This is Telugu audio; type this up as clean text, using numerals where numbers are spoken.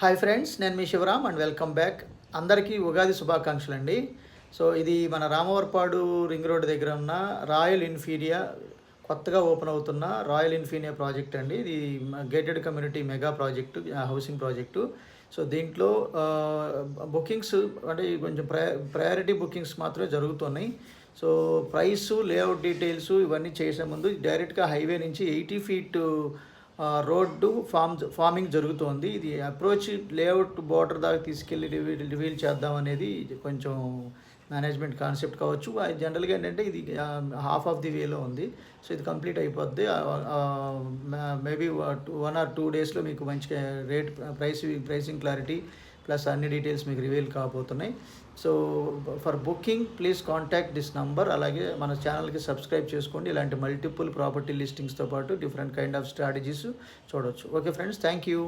హాయ్ ఫ్రెండ్స్, నేను మీ శివరామ్ అండ్ వెల్కమ్ బ్యాక్. అందరికీ ఉగాది శుభాకాంక్షలు అండి. సో ఇది మన రామవరపాడు రింగ్ రోడ్ దగ్గర ఉన్న రాయల్ ఇన్ఫీనియా కొత్తగా ఓపెన్ అవుతున్న రాయల్ ఇన్ఫీనియా ప్రాజెక్ట్ అండి. ఇది gated community mega project, housing project. So దీంట్లో బుకింగ్స్ అంటే కొంచెం ప్రయారిటీ బుకింగ్స్ మాత్రమే జరుగుతున్నాయి. సో ప్రైసు, లేఅవుట్ డీటెయిల్స్ ఇవన్నీ చేసే ముందు డైరెక్ట్గా హైవే నుంచి 80 ఫీట్ రోడ్డు ఫార్మింగ్ జరుగుతోంది. ఇది అప్రోచ్ లేఅవుట్ బోర్డర్ దాకా తీసుకెళ్ళి రివీల్ చేద్దాం అనేది కొంచెం మేనేజ్మెంట్ కాన్సెప్ట్ కావచ్చు. జనరల్గా ఏంటంటే ఇది హాఫ్ ఆఫ్ ది వేలో ఉంది. సో ఇది కంప్లీట్ అయిపోద్ది. మేబీ 1 or 2 డేస్లో మీకు మంచిగా ప్రైసింగ్ క్లారిటీ ప్లస్ అన్ని డీటెయిల్స్ మీకు రివీల్ కాబోతున్నాయి. So for booking please contact this number. అలాగే మన ఛానల్కి సబ్స్క్రైబ్ చేసుకోండి. ఇలాంటి మల్టిపుల్ ప్రాపర్టీ లిస్టింగ్స్తో పాటు డిఫరెంట్ కైండ్ ఆఫ్ స్ట్రాటజీస్ చూడవచ్చు. Okay friends, thank you.